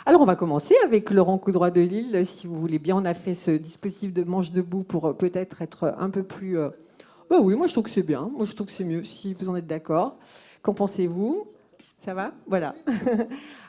Alors, on va commencer avec Laurent Coudroy de Lille. Si vous voulez bien, on a fait ce dispositif de manche debout pour peut-être être un peu plus... Bah oui, moi je trouve que c'est bien. Moi je trouve que c'est mieux, si vous en êtes d'accord. Qu'en pensez-vous? Ça va? Voilà.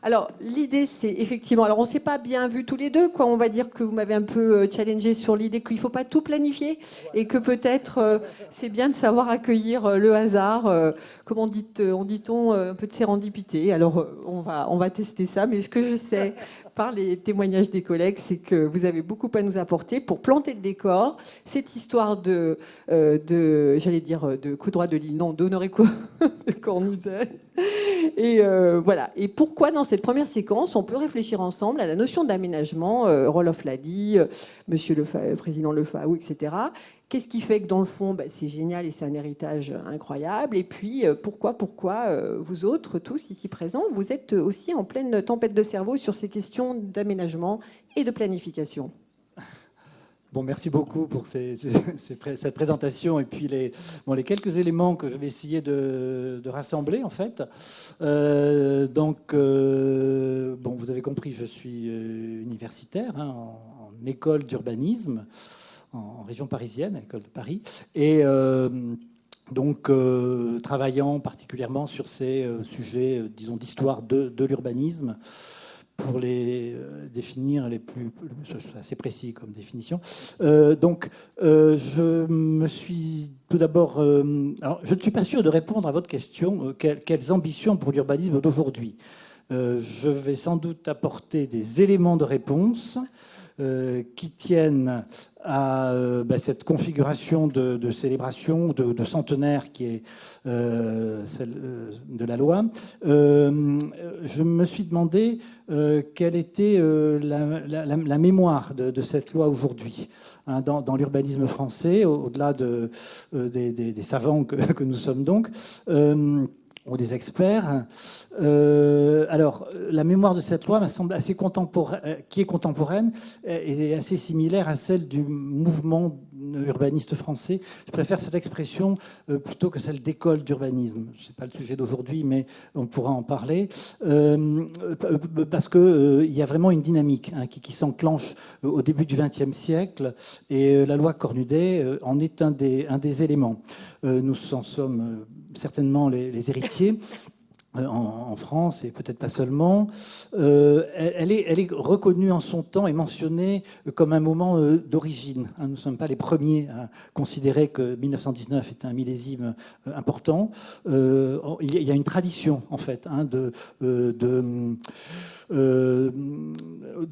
Alors, l'idée, c'est effectivement... Alors, on ne s'est pas bien vu tous les deux, quoi. On va dire que vous m'avez un peu challengé sur l'idée qu'il ne faut pas tout planifier et que peut-être c'est bien de savoir accueillir le hasard. Comment dit-on un peu de sérendipité. Alors, on va tester ça. Mais ce que je sais par les témoignages des collègues, c'est que vous avez beaucoup à nous apporter pour planter le décor. Cette histoire j'allais dire, de Coudroy de Lille, non, d'Honoré de Cornudet. Et voilà. Et pourquoi dans cette première séquence, on peut réfléchir ensemble à la notion d'aménagement. Roloff l'a dit, Monsieur le président Lefaou, etc. Qu'est-ce qui fait que dans le fond, c'est génial et c'est un héritage incroyable. Et puis pourquoi vous autres, tous ici présents, vous êtes aussi en pleine tempête de cerveau sur ces questions d'aménagement et de planification. Bon, merci beaucoup pour cette présentation et puis les quelques éléments que je vais essayer de rassembler en fait. Bon, vous avez compris, je suis universitaire en école d'urbanisme en région parisienne, à l'école de Paris, et travaillant particulièrement sur ces sujets, disons, d'histoire de l'urbanisme, pour les définir c'est assez précis comme définition. Je me suis tout d'abord... alors, je ne suis pas sûr de répondre à votre question. Quelles ambitions pour l'urbanisme d'aujourd'hui? Je vais sans doute apporter des éléments de réponse qui tiennent à cette configuration de célébration, de centenaire qui est celle de la loi. Je me suis demandé quelle était la mémoire de cette loi aujourd'hui dans l'urbanisme français, au-delà des savants que nous sommes donc. Ou des experts. Alors, la mémoire de cette loi me semble assez qui est contemporaine et assez similaire à celle du mouvement urbaniste français. Je préfère cette expression plutôt que celle d'école d'urbanisme. Ce n'est pas le sujet d'aujourd'hui, mais on pourra en parler. Parce qu'il y a vraiment une dynamique qui s'enclenche au début du XXe siècle, et la loi Cornudet en est un des éléments. Nous en sommes certainement les héritiers en France, et peut-être pas seulement. Elle est reconnue en son temps et mentionnée comme un moment d'origine. Nous ne sommes pas les premiers à considérer que 1919 est un millésime important. Il y a une tradition, en fait, de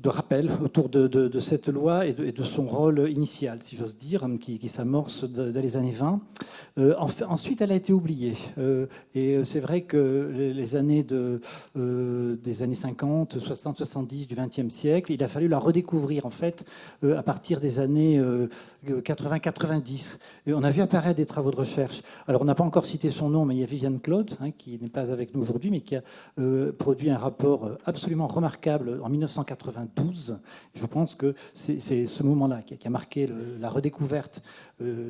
rappel autour de cette loi et de son rôle initial, si j'ose dire, qui s'amorce dans les années 20. Ensuite, elle a été oubliée. Et c'est vrai que les années des années 50, 60, 70 du XXe siècle, il a fallu la redécouvrir, en fait, à partir des années 80-90. Et on a vu apparaître des travaux de recherche. Alors, on n'a pas encore cité son nom, mais il y a Viviane Claude, qui n'est pas avec nous aujourd'hui, mais qui a produit un rapport absolument remarquable en 1992. Je pense que c'est ce moment-là qui a marqué la redécouverte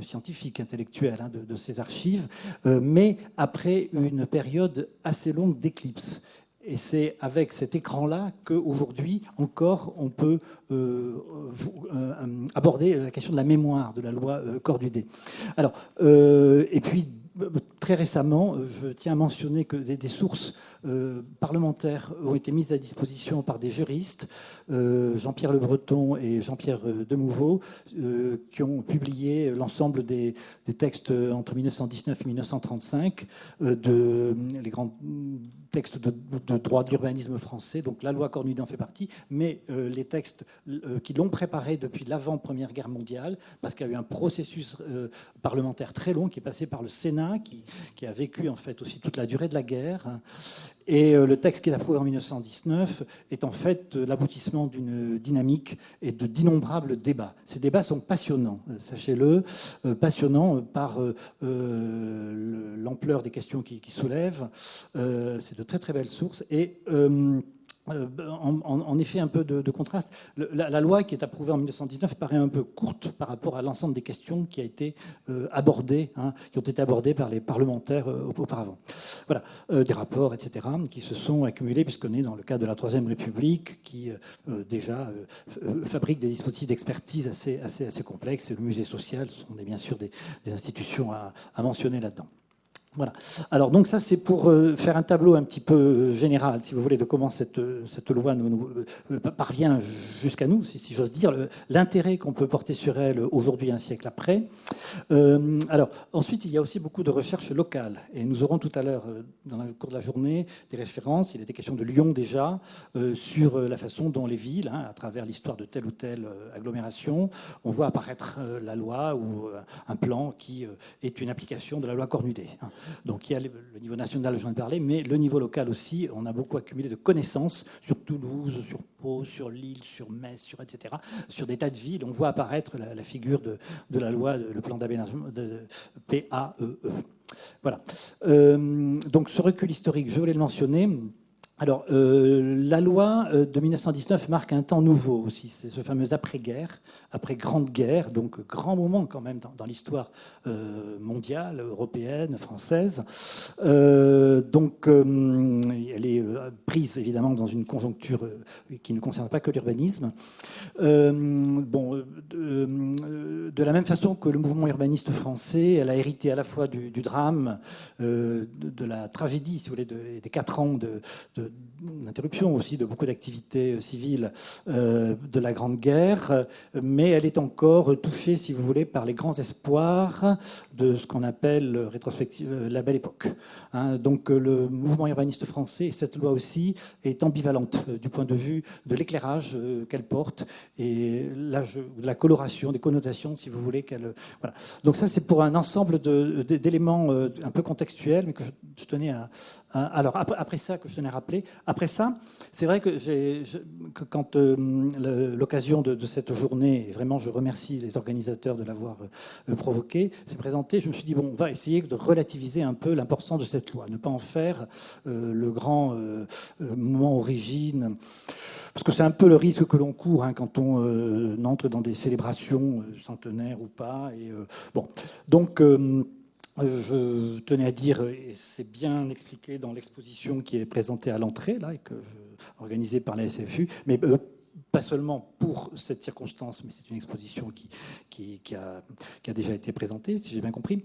scientifique, intellectuelle de ces archives, mais après une période assez longue d'éclipse. Et c'est avec cet écran-là qu'aujourd'hui encore on peut aborder la question de la mémoire de la loi Cornudet. Alors, et puis très récemment, je tiens à mentionner que des sources parlementaires ont été mises à disposition par des juristes, Jean-Pierre Le Breton et Jean-Pierre Demouveau, qui ont publié l'ensemble des textes entre 1919 et 1935, les grands textes de droit de l'urbanisme français. Donc la loi Cornudet en fait partie, mais les textes qui l'ont préparé depuis l'avant-première guerre mondiale, parce qu'il y a eu un processus parlementaire très long qui est passé par le Sénat, qui a vécu en fait aussi toute la durée de la guerre. Et le texte qui est approuvé en 1919 est en fait l'aboutissement d'une dynamique et d'innombrables débats. Ces débats sont passionnants, sachez-le, passionnants par l'ampleur des questions qu'ils soulèvent. C'est de très très belles sources. Et en effet un peu de contraste. La loi qui est approuvée en 1919 paraît un peu courte par rapport à l'ensemble des questions qui a été abordées, qui ont été abordées par les parlementaires auparavant. Voilà, des rapports, etc., qui se sont accumulés puisqu'on est dans le cadre de la Troisième République, qui déjà fabrique des dispositifs d'expertise assez complexes. Et le musée social, ce sont bien sûr des institutions à mentionner là-dedans. Voilà. Alors donc ça c'est pour faire un tableau un petit peu général, si vous voulez, de comment cette loi nous parvient jusqu'à nous, si j'ose dire, l'intérêt qu'on peut porter sur elle aujourd'hui, un siècle après. Alors ensuite il y a aussi beaucoup de recherches locales et nous aurons tout à l'heure dans le cours de la journée des références. Il était question de Lyon déjà sur la façon dont les villes, à travers l'histoire de telle ou telle agglomération, on voit apparaître la loi ou un plan qui est une application de la loi Cornudet. Donc il y a le niveau national, j'en ai parlé, mais le niveau local aussi. On a beaucoup accumulé de connaissances sur Toulouse, sur Pau, sur Lille, sur Metz, etc. Sur des tas de villes, on voit apparaître la figure de la loi, le plan d'aménagement de PAEE. Voilà. Donc ce recul historique, je voulais le mentionner. Alors, la loi de 1919 marque un temps nouveau aussi. C'est ce fameux après-guerre, après-grande guerre, donc grand moment quand même dans l'histoire mondiale, européenne, française. Donc, elle est prise évidemment dans une conjoncture qui ne concerne pas que l'urbanisme. De la même façon que le mouvement urbaniste français, elle a hérité à la fois du drame, de la tragédie, si vous voulez, des 4 ans d'interruption aussi de beaucoup d'activités civiles de la Grande Guerre, mais elle est encore touchée, si vous voulez, par les grands espoirs de ce qu'on appelle rétrospective la Belle Époque. Donc le mouvement urbaniste français, et cette loi aussi, est ambivalente du point de vue de l'éclairage qu'elle porte et de la coloration, des connotations, si vous voulez. Voilà. Donc ça, c'est pour un ensemble d'éléments un peu contextuels, mais que je tenais à... Alors, après ça, que je tenais à rappeler, après ça, c'est vrai que quand l'occasion de cette journée, et vraiment je remercie les organisateurs de l'avoir provoqué, s'est présenté, je me suis dit, bon, on va essayer de relativiser un peu l'importance de cette loi, ne pas en faire le grand moment origine, parce que c'est un peu le risque que l'on court quand on entre dans des célébrations centenaires ou pas. Et, bon, donc... je tenais à dire, et c'est bien expliqué dans l'exposition qui est présentée à l'entrée, là, et organisée par la SFU, mais pas seulement pour cette circonstance, mais c'est une exposition qui a déjà été présentée, si j'ai bien compris.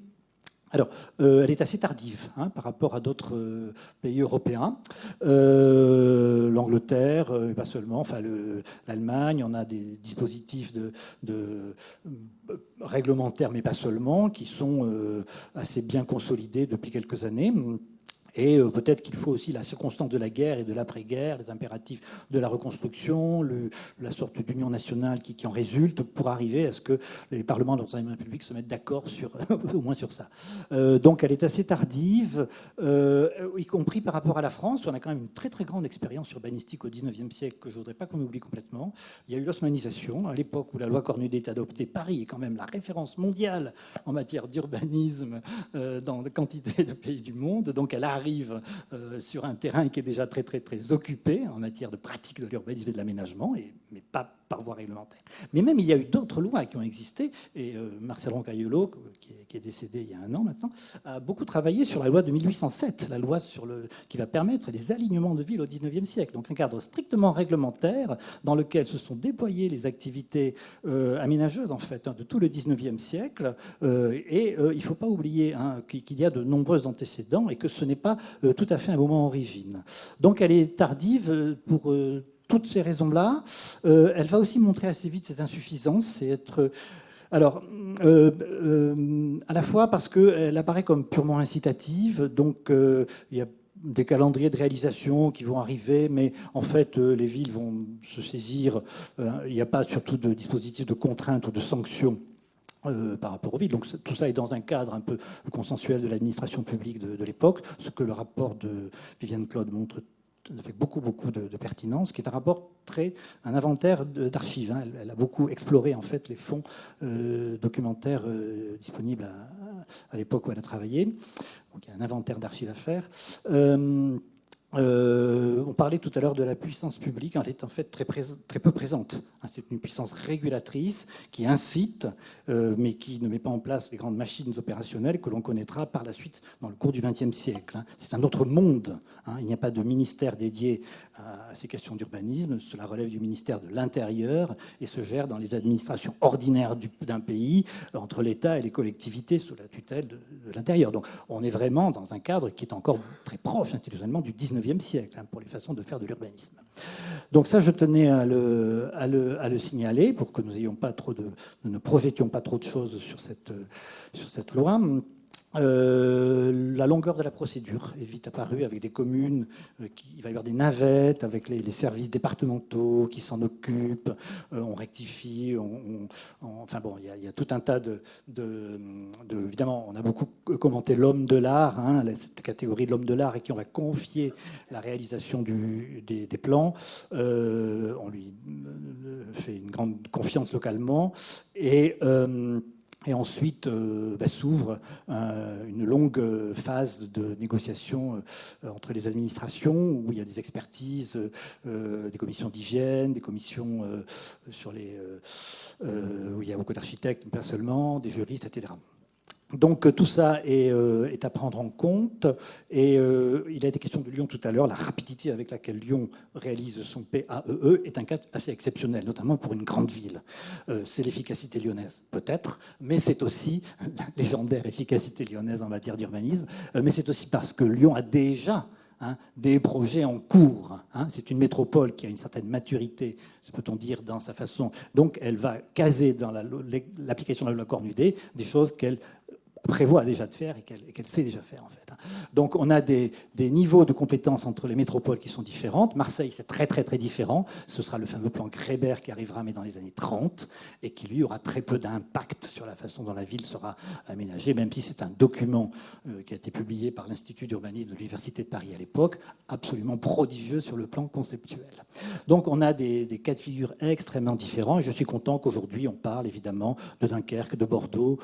Alors, elle est assez tardive par rapport à d'autres pays européens. L'Angleterre, pas seulement, enfin l'Allemagne, on a des dispositifs réglementaires, mais pas seulement, qui sont assez bien consolidés depuis quelques années. Et peut-être qu'il faut aussi la circonstance de la guerre et de l'après-guerre, les impératifs de la reconstruction, la sorte d'union nationale qui en résulte pour arriver à ce que les parlements de la République se mettent d'accord au moins sur ça. Donc elle est assez tardive, y compris par rapport à la France, où on a quand même une très très grande expérience urbanistique au XIXe siècle que je ne voudrais pas qu'on oublie complètement. Il y a eu l'osmanisation, à l'époque où la loi Cornudet est adoptée. Paris est quand même la référence mondiale en matière d'urbanisme dans quantité de pays du monde. Donc elle arrive sur un terrain qui est déjà très, très, très occupé en matière de pratique de l'urbanisme et de l'aménagement, mais pas par voie réglementaire. Mais même, il y a eu d'autres lois qui ont existé, et Marcel Roncaillolo, qui est décédé il y a 1 an maintenant, a beaucoup travaillé sur la loi de 1807, la loi qui va permettre les alignements de villes au XIXe siècle. Donc un cadre strictement réglementaire dans lequel se sont déployées les activités aménageuses, en fait, de tout le XIXe siècle. Et il ne faut pas oublier qu'il y a de nombreux antécédents et que ce n'est pas tout à fait un moment origine. Donc elle est tardive pour toutes ces raisons-là. Elle va aussi montrer assez vite ses insuffisances et être... Alors, à la fois parce qu'elle apparaît comme purement incitative, donc il y a des calendriers de réalisation qui vont arriver, mais en fait, les villes vont se saisir. Il n'y a pas surtout de dispositifs de contrainte ou de sanctions par rapport aux villes. Donc tout ça est dans un cadre un peu consensuel de l'administration publique de l'époque, ce que le rapport de Viviane Claude montre avec beaucoup de pertinence, qui est un inventaire d'archives. Elle a beaucoup exploré en fait les fonds documentaires disponibles à l'époque où elle a travaillé. Donc il y a un inventaire d'archives à faire. On parlait tout à l'heure de la puissance publique, elle est en fait très peu présente. C'est une puissance régulatrice qui incite, mais qui ne met pas en place les grandes machines opérationnelles que l'on connaîtra par la suite dans le cours du XXe siècle. C'est un autre monde. Il n'y a pas de ministère dédié à ces questions d'urbanisme. Cela relève du ministère de l'Intérieur et se gère dans les administrations ordinaires d'un pays, entre l'État et les collectivités sous la tutelle de l'Intérieur. Donc on est vraiment dans un cadre qui est encore très proche intellectuellement du XIXe siècle pour les façons de faire de l'urbanisme. Donc ça, je tenais à le signaler pour que nous ne projetions pas trop de choses sur cette loi. La longueur de la procédure est vite apparue avec des communes, il va y avoir des navettes avec les services départementaux qui s'en occupent, on rectifie, enfin bon, il y a tout un tas évidemment, on a beaucoup commenté l'homme de l'art, cette catégorie de l'homme de l'art, et qui on va confier la réalisation des plans. On lui fait une grande confiance localement et ensuite s'ouvre une longue phase de négociation entre les administrations, où il y a des expertises, des commissions d'hygiène, des commissions où il y a beaucoup d'architectes, mais pas seulement, des juristes, etc. Donc tout ça est à prendre en compte. Et il a été question de Lyon tout à l'heure. La rapidité avec laquelle Lyon réalise son PAEE est un cas assez exceptionnel, notamment pour une grande ville. C'est l'efficacité lyonnaise, peut-être, mais c'est aussi la légendaire efficacité lyonnaise en matière d'urbanisme. Mais c'est aussi parce que Lyon a déjà des projets en cours. C'est une métropole qui a une certaine maturité, peut-on dire, dans sa façon. Donc elle va caser dans l'application de la loi Cornudet des choses qu'elle prévoit déjà de faire et qu'elle sait déjà faire, en fait. Donc on a des niveaux de compétences entre les métropoles qui sont différentes. Marseille, c'est très très très différent. Ce sera le fameux plan Grébert qui arrivera, mais dans les années 30, et qui lui aura très peu d'impact sur la façon dont la ville sera aménagée, même si c'est un document qui a été publié par l'Institut d'urbanisme de l'Université de Paris à l'époque, absolument prodigieux sur le plan conceptuel. Donc on a des cas de figure extrêmement différents. Je suis content qu'aujourd'hui on parle évidemment de Dunkerque, de Bordeaux.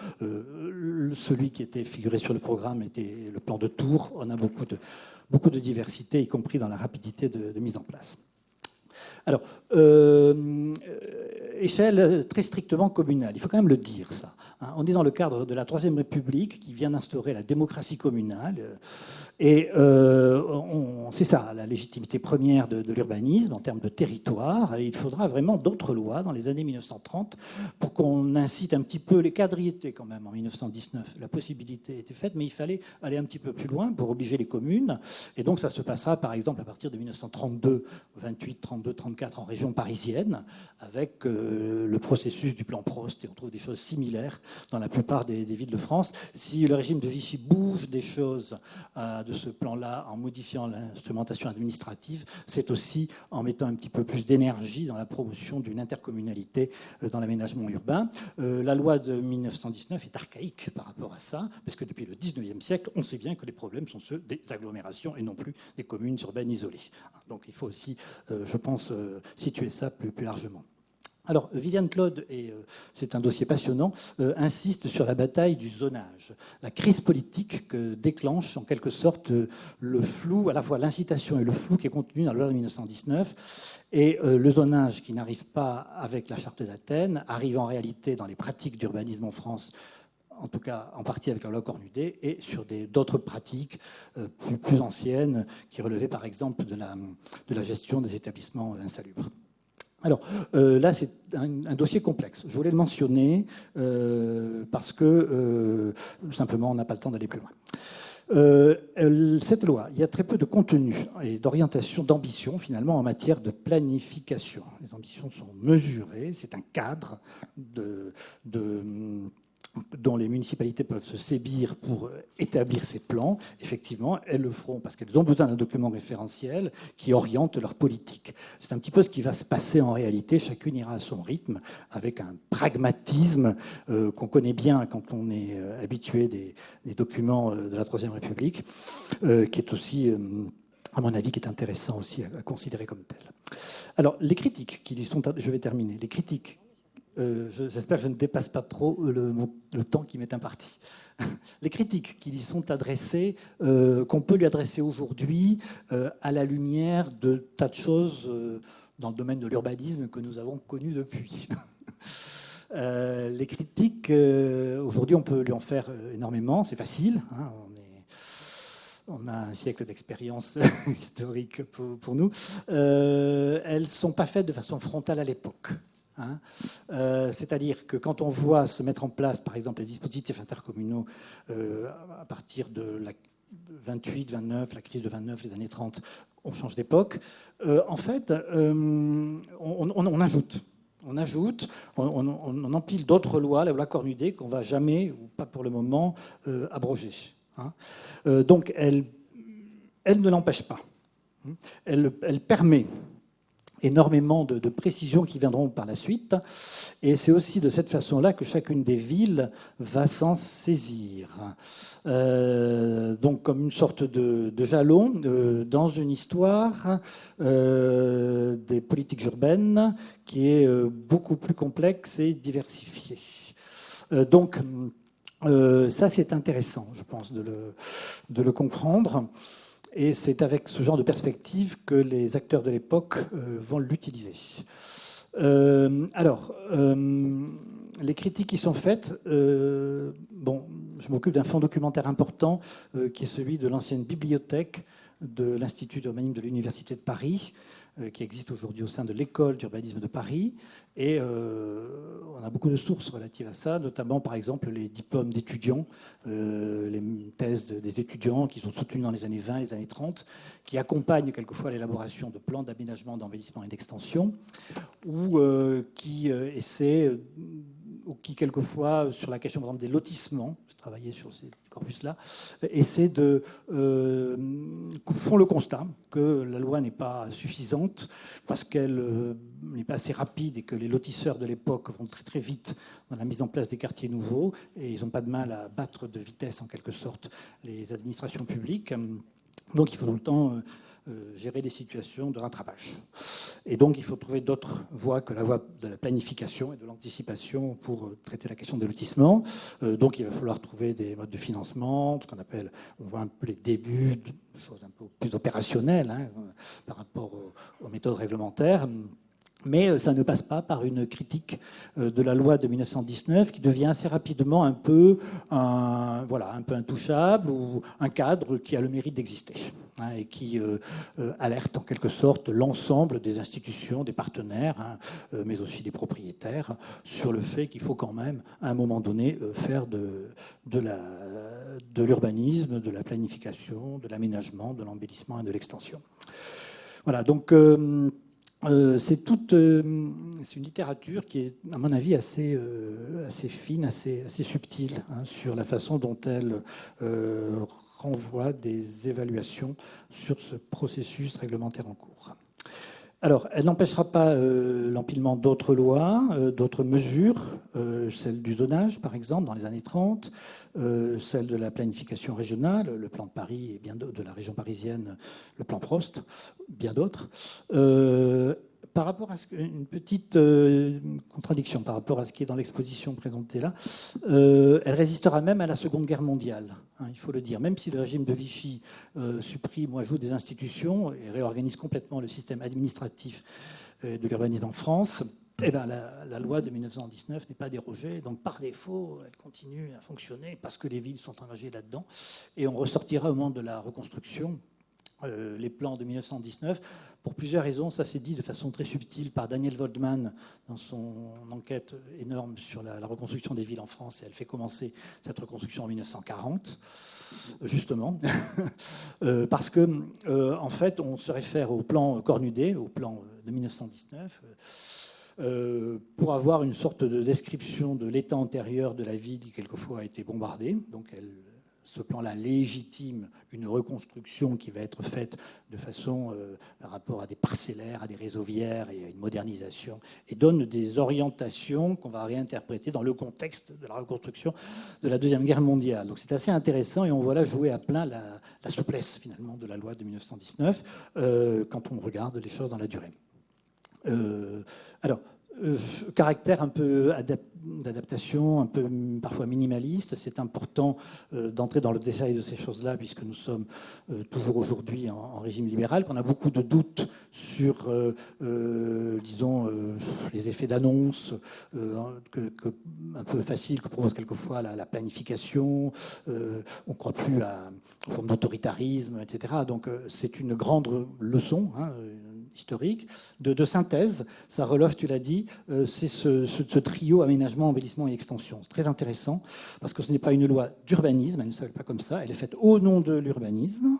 Celui qui était figuré sur le programme était le plan de Tours. On a beaucoup de diversité, y compris dans la rapidité de mise en place. Alors, échelle très strictement communale, il faut quand même le dire, ça. On est dans le cadre de la Troisième République qui vient d'instaurer la démocratie communale. Et c'est ça, la légitimité première de l'urbanisme en termes de territoire. Et il faudra vraiment d'autres lois dans les années 1930 pour qu'on incite un petit peu les cadres y étaient quand même en 1919. La possibilité était faite, mais il fallait aller un petit peu plus loin pour obliger les communes. Et donc ça se passera par exemple à partir de 1932, 28, 32, 34 en région parisienne, avec le processus du plan Prost. Et on trouve des choses similaires dans la plupart des villes de France. Si le régime de Vichy bouge des choses de ce plan-là en modifiant l'instrumentation administrative, c'est aussi en mettant un petit peu plus d'énergie dans la promotion d'une intercommunalité dans l'aménagement urbain. La loi de 1919 est archaïque par rapport à ça, parce que depuis le 19e siècle, on sait bien que les problèmes sont ceux des agglomérations et non plus des communes urbaines isolées. Donc il faut aussi, je pense, situer ça plus largement. Alors, Viviane Claude, et c'est un dossier passionnant, insiste sur la bataille du zonage, la crise politique que déclenche en quelque sorte le flou, à la fois l'incitation et le flou qui est contenu dans la loi de 1919, et le zonage qui n'arrive pas avec la charte d'Athènes, arrive en réalité dans les pratiques d'urbanisme en France, en tout cas en partie avec la loi Cornudet, et sur d'autres pratiques plus anciennes qui relevaient par exemple de la gestion des établissements insalubres. Alors là, c'est un dossier complexe. Je voulais le mentionner parce que simplement, on n'a pas le temps d'aller plus loin. Cette loi, il y a très peu de contenu et d'orientation, d'ambition finalement en matière de planification. Les ambitions sont mesurées, c'est un cadre dont les municipalités peuvent se saisir pour établir ces plans. Effectivement, elles le feront parce qu'elles ont besoin d'un document référentiel qui oriente leur politique. C'est un petit peu ce qui va se passer en réalité. Chacune ira à son rythme, avec un pragmatisme qu'on connaît bien quand on est habitué des documents de la Troisième République, qui est aussi, à mon avis, qui est intéressant aussi à considérer comme tel. Alors, les critiques qui lui sont... Je vais terminer. Les critiques j'espère que je ne dépasse pas trop le temps qui m'est imparti. Les critiques qui lui sont adressées, qu'on peut lui adresser aujourd'hui à la lumière de tas de choses dans le domaine de l'urbanisme que nous avons connu depuis. Les critiques, aujourd'hui, on peut lui en faire énormément, c'est facile. Hein, on a un siècle d'expérience historique pour nous. Elles ne sont pas faites de façon frontale à l'époque. Hein. C'est-à-dire que quand on voit se mettre en place, par exemple, les dispositifs intercommunaux à partir de la 28, 29, la crise de 29, les années 30, on change d'époque. En fait, on ajoute. On ajoute, on empile d'autres lois, la loi Cornudet, qu'on ne va jamais, ou pas pour le moment, abroger. Hein. Donc, elle ne l'empêche pas. Elle permet énormément de précisions qui viendront par la suite. Et c'est aussi de cette façon-là que chacune des villes va s'en saisir. Donc comme une sorte de jalon dans une histoire des politiques urbaines qui est beaucoup plus complexe et diversifiée. Donc ça, c'est intéressant, je pense, de le comprendre. Et c'est avec ce genre de perspective que les acteurs de l'époque vont l'utiliser. Les critiques qui sont faites, bon, je m'occupe d'un fonds documentaire important qui est celui de l'ancienne bibliothèque de l'Institut d'urbanisme de l'Université de Paris, qui existe aujourd'hui au sein de l'école d'urbanisme de Paris. Et on a beaucoup de sources relatives à ça, notamment par exemple les diplômes d'étudiants, les thèses des étudiants qui sont soutenus dans les années 20, les années 30, qui accompagnent quelquefois l'élaboration de plans d'aménagement, d'embellissement et d'extension, ou qui essaient, ou qui quelquefois, sur la question par exemple des lotissements, je travaillais sur ces corpus-là, essaient font le constat que la loi n'est pas suffisante parce qu'elle n'est pas assez rapide et que les lotisseurs de l'époque vont très très vite dans la mise en place des quartiers nouveaux et ils n'ont pas de mal à battre de vitesse en quelque sorte les administrations publiques. Donc il faut tout le temps gérer des situations de rattrapage. Et donc il faut trouver d'autres voies que la voie de la planification et de l'anticipation pour traiter la question des lotissements. Donc il va falloir trouver des modes de financement, ce qu'on appelle, on voit un peu les débuts de choses un peu plus opérationnelles hein, par rapport aux méthodes réglementaires. Mais ça ne passe pas par une critique de la loi de 1919 qui devient assez rapidement un peu intouchable ou un cadre qui a le mérite d'exister hein, et qui alerte en quelque sorte l'ensemble des institutions, des partenaires, hein, mais aussi des propriétaires sur le fait qu'il faut quand même à un moment donné faire de l'urbanisme, de la planification, de l'aménagement, de l'embellissement et de l'extension. Voilà, donc c'est une littérature qui est, à mon avis, assez fine, assez subtile hein, sur la façon dont elle renvoie des évaluations sur ce processus réglementaire en cours. Alors, elle n'empêchera pas l'empilement d'autres lois, d'autres mesures, celle du zonage, par exemple, dans les années 30, celle de la planification régionale, le plan de Paris et bien de la région parisienne, le plan Prost, bien d'autres. Par rapport à une petite contradiction par rapport à ce qui est dans l'exposition présentée là, elle résistera même à la Seconde Guerre mondiale, hein, il faut le dire. Même si le régime de Vichy supprime ou ajoute des institutions et réorganise complètement le système administratif de l'urbanisme en France, eh ben, la loi de 1919 n'est pas dérogée. Donc par défaut, elle continue à fonctionner parce que les villes sont engagées là-dedans. Et on ressortira au moment de la reconstruction les plans de 1919, pour plusieurs raisons. Ça s'est dit de façon très subtile par Daniel Waldman dans son enquête énorme sur la reconstruction des villes en France. Et elle fait commencer cette reconstruction en 1940, justement, parce que, en fait, on se réfère au plan Cornudet, au plan de 1919, pour avoir une sorte de description de l'état antérieur de la ville qui, quelquefois, a été bombardée. Donc, ce plan-là légitime une reconstruction qui va être faite de façon par rapport à des parcellaires, à des réseaux viaires et à une modernisation, et donne des orientations qu'on va réinterpréter dans le contexte de la reconstruction de la Deuxième Guerre mondiale. Donc c'est assez intéressant et on voit là jouer à plein la souplesse finalement de la loi de 1919 quand on regarde les choses dans la durée. Alors, caractère un peu d'adaptation, un peu parfois minimaliste. C'est important d'entrer dans le détail de ces choses-là, puisque nous sommes toujours aujourd'hui en régime libéral, qu'on a beaucoup de doutes sur, disons, les effets d'annonce un peu faciles que propose quelquefois la planification. On ne croit plus aux formes d'autoritarisme, etc. Donc c'est une grande leçon, hein, historique, de synthèse. Ça relève, tu l'as dit, c'est ce trio aménagement, embellissement et extension. C'est très intéressant parce que ce n'est pas une loi d'urbanisme, elle ne s'appelle pas comme ça, elle est faite au nom de l'urbanisme.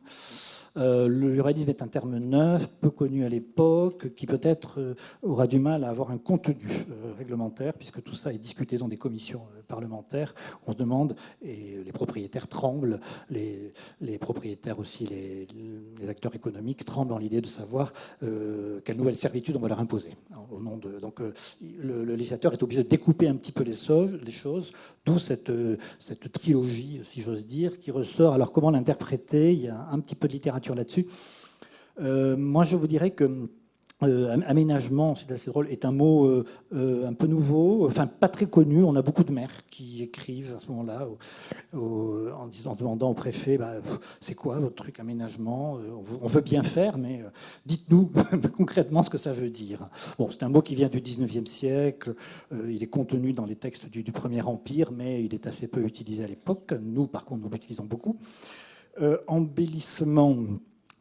L'urbanisme est un terme neuf, peu connu à l'époque, qui peut-être aura du mal à avoir un contenu réglementaire, puisque tout ça est discuté dans des commissions parlementaires. On se demande, et les propriétaires tremblent, les propriétaires aussi, les acteurs économiques tremblent dans l'idée de savoir quelle nouvelle servitude on va leur imposer. Au nom de, donc le législateur est obligé de découper un petit peu les choses, d'où cette trilogie, si j'ose dire, qui ressort. Alors comment l'interpréter? Il y a un petit peu de littérature là-dessus. Moi, je vous dirais que aménagement, c'est assez drôle, est un mot un peu nouveau, enfin pas très connu. On a beaucoup de maires qui écrivent à ce moment-là en demandant au préfet c'est quoi votre truc aménagement, on veut bien faire, mais dites-nous concrètement ce que ça veut dire. Bon, c'est un mot qui vient du 19e siècle, il est contenu dans les textes du Premier Empire, mais il est assez peu utilisé à l'époque. Nous, par contre, nous l'utilisons beaucoup. Embellissement,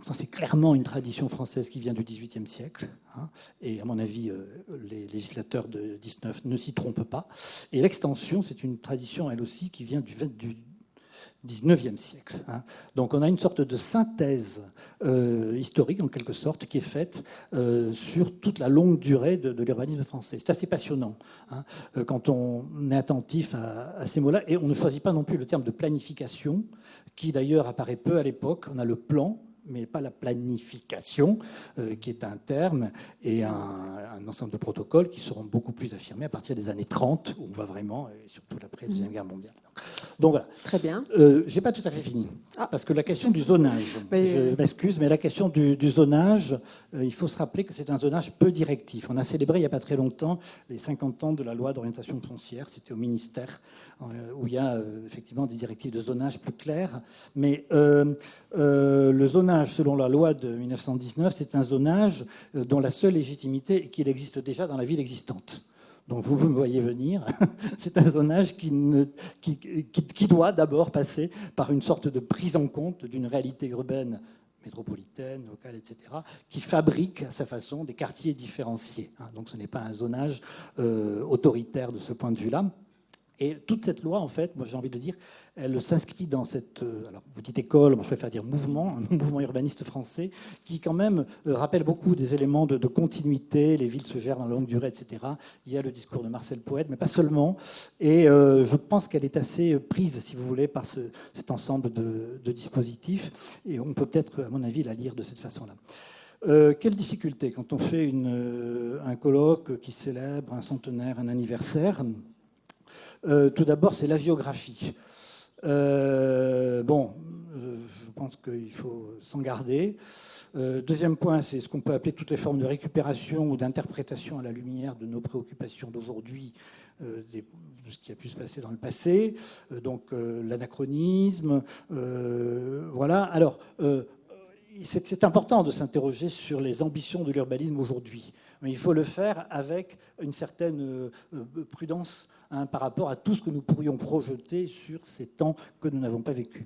ça c'est clairement une tradition française qui vient du XVIIIe siècle, hein, et à mon avis, les législateurs de 19 ne s'y trompent pas. Et l'extension, c'est une tradition, elle aussi, qui vient du XIXe siècle. Hein. Donc on a une sorte de synthèse historique, en quelque sorte, qui est faite sur toute la longue durée de l'urbanisme français. C'est assez passionnant, hein, quand on est attentif à ces mots-là. Et on ne choisit pas non plus le terme de planification, qui d'ailleurs apparaît peu à l'époque. On a le plan, mais pas la planification, qui est un terme et un ensemble de protocoles qui seront beaucoup plus affirmés à partir des années 30, où on voit vraiment, et surtout après la Deuxième Guerre mondiale. Donc voilà. Très bien. Je n'ai pas tout à fait fini, parce que la question du zonage, je m'excuse, mais la question du zonage, il faut se rappeler que c'est un zonage peu directif. On a célébré il n'y a pas très longtemps les 50 ans de la loi d'orientation foncière, c'était au ministère, où il y a effectivement des directives de zonage plus claires, mais le zonage, selon la loi de 1919, c'est un zonage dont la seule légitimité est qu'il existe déjà dans la ville existante. Donc vous me voyez venir, c'est un zonage qui doit d'abord passer par une sorte de prise en compte d'une réalité urbaine, métropolitaine, locale, etc., qui fabrique à sa façon des quartiers différenciés. Donc ce n'est pas un zonage autoritaire de ce point de vue-là. Et toute cette loi, en fait, moi j'ai envie de dire, elle s'inscrit dans cette, alors vous dites école, moi je préfère dire mouvement, un mouvement urbaniste français, qui quand même rappelle beaucoup des éléments de continuité, les villes se gèrent dans la longue durée, etc. Il y a le discours de Marcel Poët, mais pas seulement. Et je pense qu'elle est assez prise, si vous voulez, par cet ensemble de dispositifs. Et on peut peut-être, à mon avis, la lire de cette façon-là. Quelle difficulté quand on fait un colloque qui célèbre un centenaire, un anniversaire? Tout d'abord, c'est la géographie. Je pense qu'il faut s'en garder. Deuxième point, c'est ce qu'on peut appeler toutes les formes de récupération ou d'interprétation à la lumière de nos préoccupations d'aujourd'hui, de ce qui a pu se passer dans le passé. Donc l'anachronisme, voilà. Alors, c'est important de s'interroger sur les ambitions de l'urbanisme aujourd'hui, mais il faut le faire avec une certaine prudence, hein, par rapport à tout ce que nous pourrions projeter sur ces temps que nous n'avons pas vécus.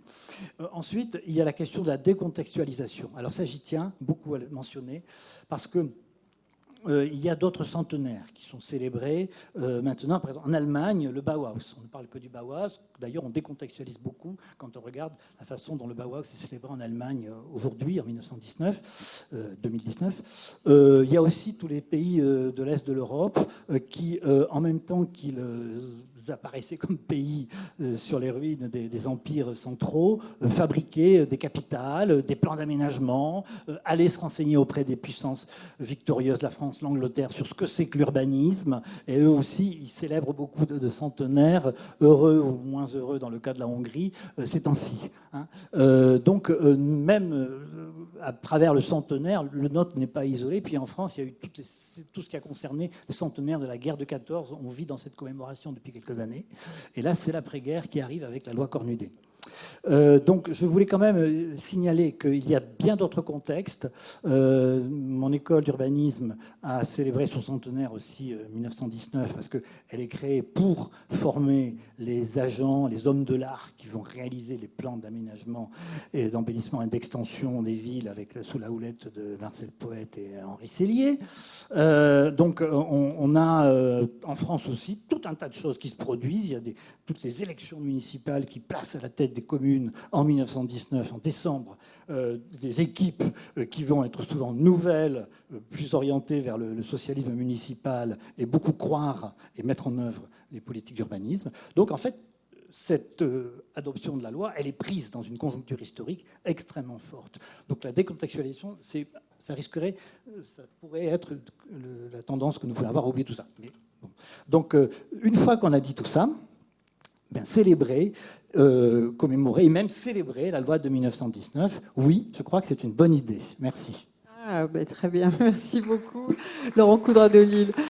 Ensuite, il y a la question de la décontextualisation. Alors ça, j'y tiens beaucoup à le mentionner, parce que il y a d'autres centenaires qui sont célébrés maintenant. Par exemple, en Allemagne, le Bauhaus. On ne parle que du Bauhaus. D'ailleurs, on décontextualise beaucoup quand on regarde la façon dont le Bauhaus est célébré en Allemagne aujourd'hui, en 2019. Il y a aussi tous les pays de l'Est de l'Europe qui, en même temps qu'ils apparaissaient comme pays sur les ruines des empires centraux, fabriquaient des capitales, des plans d'aménagement, allaient se renseigner auprès des puissances victorieuses, la France, l'Angleterre, sur ce que c'est que l'urbanisme. Et eux aussi, ils célèbrent beaucoup de centenaires, heureux ou moins heureux dans le cas de la Hongrie, ces temps-ci. Donc même à travers le centenaire, le nôtre n'est pas isolé. Puis en France, il y a eu tout ce qui a concerné le centenaire de la guerre de 14. On vit dans cette commémoration depuis quelques années. Et là, c'est l'après-guerre qui arrive avec la loi Cornudet. Donc je voulais quand même signaler qu'il y a bien d'autres contextes. Mon école d'urbanisme a célébré son centenaire aussi 1919 parce qu'elle est créée pour former les agents, les hommes de l'art qui vont réaliser les plans d'aménagement et d'embellissement et d'extension des villes sous la houlette de Marcel Poët et Henri Sellier. Donc on a en France aussi tout un tas de choses qui se produisent. Il y a toutes les élections municipales qui placent à la tête des communes en 1919, en décembre, des équipes qui vont être souvent nouvelles, plus orientées vers le socialisme municipal et beaucoup croire et mettre en œuvre les politiques d'urbanisme. Donc en fait, cette adoption de la loi, elle est prise dans une conjoncture historique extrêmement forte. Donc la décontextualisation, ça pourrait être la tendance que nous pouvons avoir à oublier tout ça. Mais, bon. Donc une fois qu'on a dit tout ça, célébrer, commémorer et même célébrer la loi de 1919. Oui, je crois que c'est une bonne idée. Merci. Très bien, merci beaucoup, Laurent Coudray de Lille.